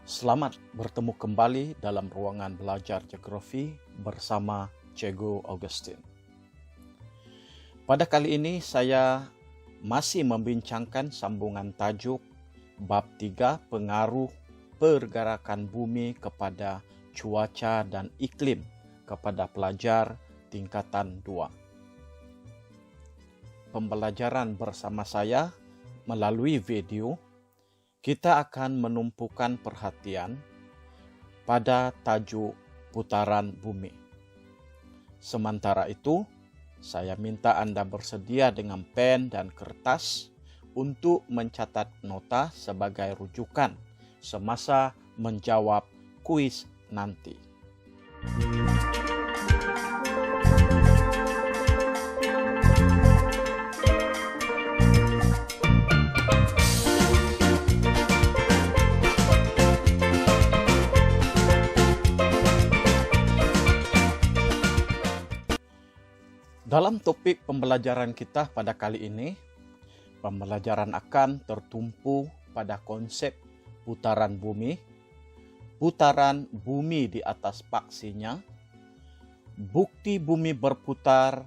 Selamat bertemu kembali dalam ruangan belajar geografi bersama Cikgu Augustin. Pada kali ini saya masih membincangkan sambungan tajuk Bab 3 Pengaruh Pergerakan Bumi kepada Cuaca dan Iklim kepada pelajar tingkatan 2. Pembelajaran bersama saya melalui video, kita akan menumpukan perhatian pada tajuk putaran bumi. Sementara itu, saya minta Anda bersedia dengan pen dan kertas untuk mencatat nota sebagai rujukan semasa menjawab kuis nanti. Dalam topik pembelajaran kita pada kali ini, pembelajaran akan tertumpu pada konsep putaran bumi di atas paksinya, bukti bumi berputar,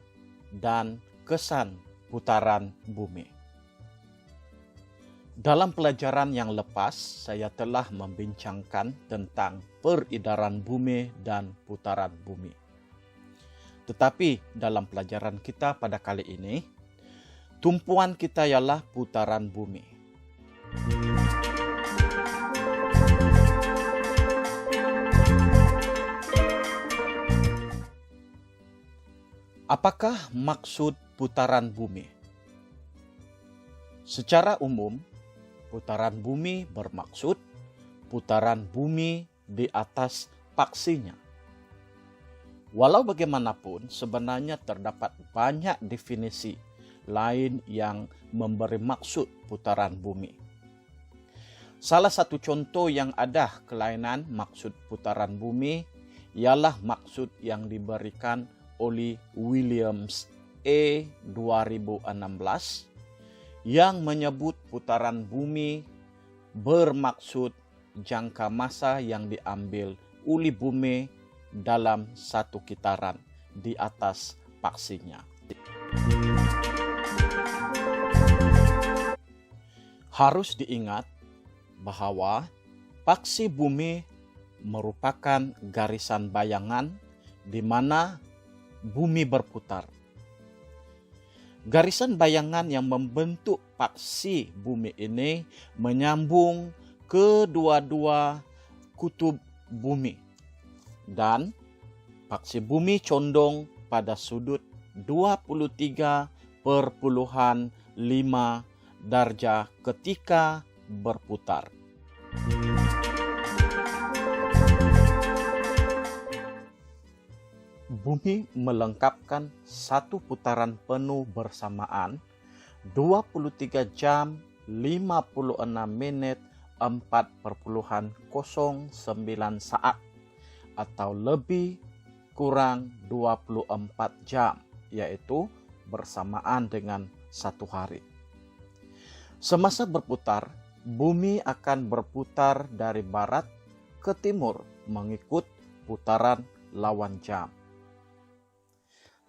dan kesan putaran bumi. Dalam pelajaran yang lepas, saya telah membincangkan tentang peredaran bumi dan putaran bumi. Tetapi dalam pelajaran kita pada kali ini, tumpuan kita ialah putaran bumi. Apakah maksud putaran bumi? Secara umum, putaran bumi bermaksud putaran bumi di atas paksinya. Walau bagaimanapun, sebenarnya terdapat banyak definisi lain yang memberi maksud putaran bumi. Salah satu contoh yang ada kelainan maksud putaran bumi ialah maksud yang diberikan oleh Williams A. 2016 yang menyebut putaran bumi bermaksud jangka masa yang diambil oleh bumi dalam satu kitaran di atas paksinya. Harus diingat bahwa paksi bumi merupakan garisan bayangan di mana bumi berputar. Garisan bayangan yang membentuk paksi bumi ini menyambung kedua-dua kutub bumi. Dan paksi bumi condong pada sudut 23,5 darjah ketika berputar. Bumi melengkapkan satu putaran penuh bersamaan 23 jam 56 menit 4,09 saat atau lebih kurang 24 jam, yaitu bersamaan dengan satu hari. Semasa berputar, bumi akan berputar dari barat ke timur mengikut putaran lawan jam.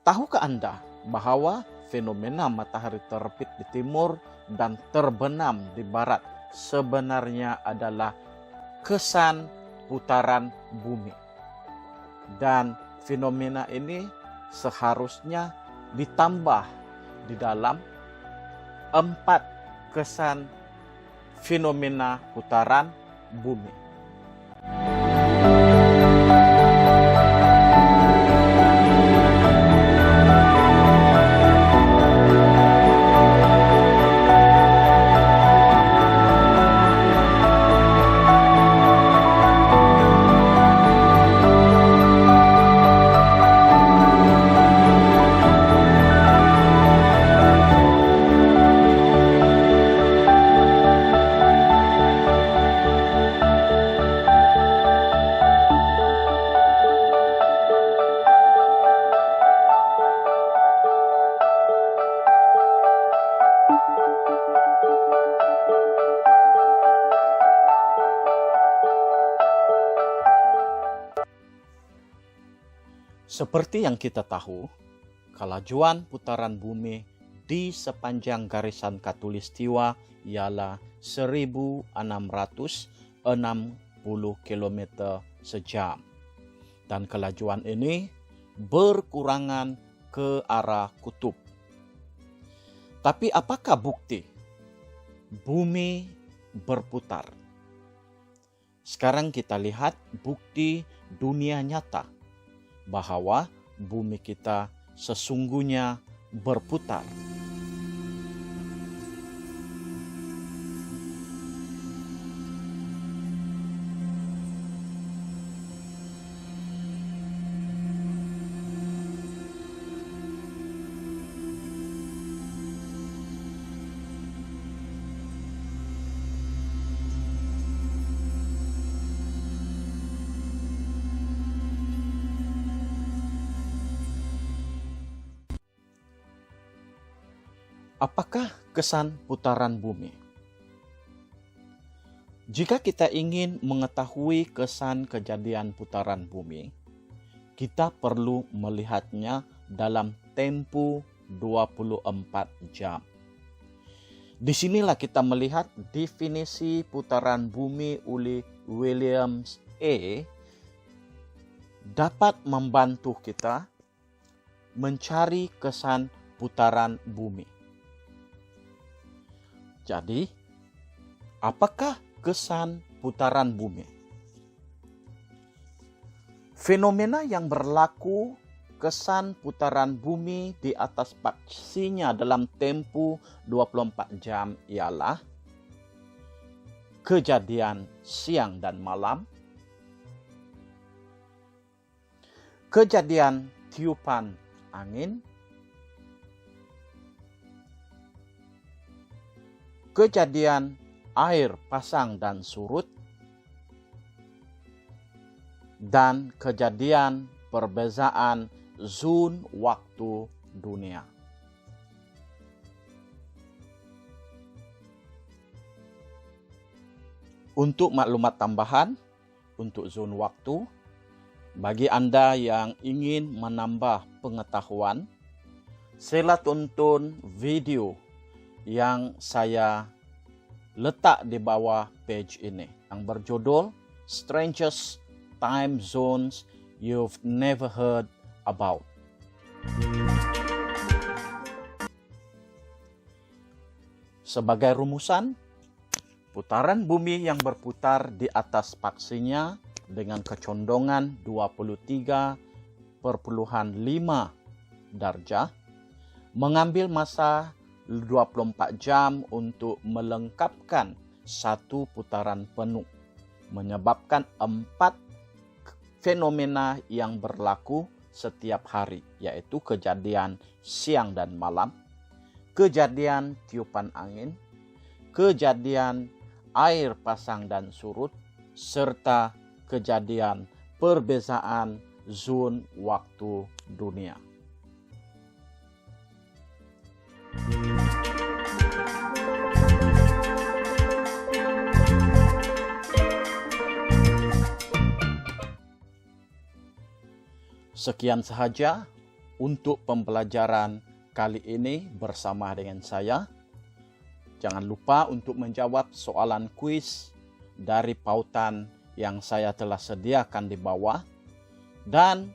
Tahukah Anda bahwa fenomena matahari terbit di timur dan terbenam di barat sebenarnya adalah kesan putaran bumi? Dan fenomena ini seharusnya ditambah di dalam 4 kesan fenomena putaran bumi. Seperti yang kita tahu, kelajuan putaran bumi di sepanjang garisan khatulistiwa ialah 1660 km sejam. Dan kelajuan ini berkurangan ke arah kutub. Tapi apakah bukti bumi berputar? Sekarang kita lihat bukti dunia nyata bahwa bumi kita sesungguhnya berputar. Apakah kesan putaran bumi? Jika kita ingin mengetahui kesan kejadian putaran bumi, kita perlu melihatnya dalam tempo 24 jam. Disinilah kita melihat definisi putaran bumi oleh William A. dapat membantu kita mencari kesan putaran bumi. Jadi, apakah kesan putaran bumi? Fenomena yang berlaku kesan putaran bumi di atas aksinya dalam tempo 24 jam ialah kejadian siang dan malam, kejadian tiupan angin, kejadian air pasang dan surut, dan kejadian perbezaan zon waktu dunia. Untuk maklumat tambahan, untuk zon waktu, bagi Anda yang ingin menambah pengetahuan, sila tonton video yang saya letak di bawah page ini yang berjudul Strangest Time Zones You've Never Heard About. Sebagai rumusan, putaran bumi yang berputar di atas aksinya dengan kecondongan 23,5 darjah mengambil masa 24 jam untuk melengkapkan satu putaran penuh, menyebabkan 4 fenomena yang berlaku setiap hari, yaitu kejadian siang dan malam, kejadian tiupan angin, kejadian air pasang dan surut, serta kejadian perbezaan zon waktu dunia. Sekian sahaja untuk pembelajaran kali ini bersama dengan saya. Jangan lupa untuk menjawab soalan kuis dari pautan yang saya telah sediakan di bawah. Dan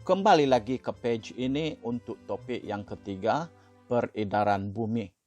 kembali lagi ke page ini untuk topik yang ketiga, peredaran bumi.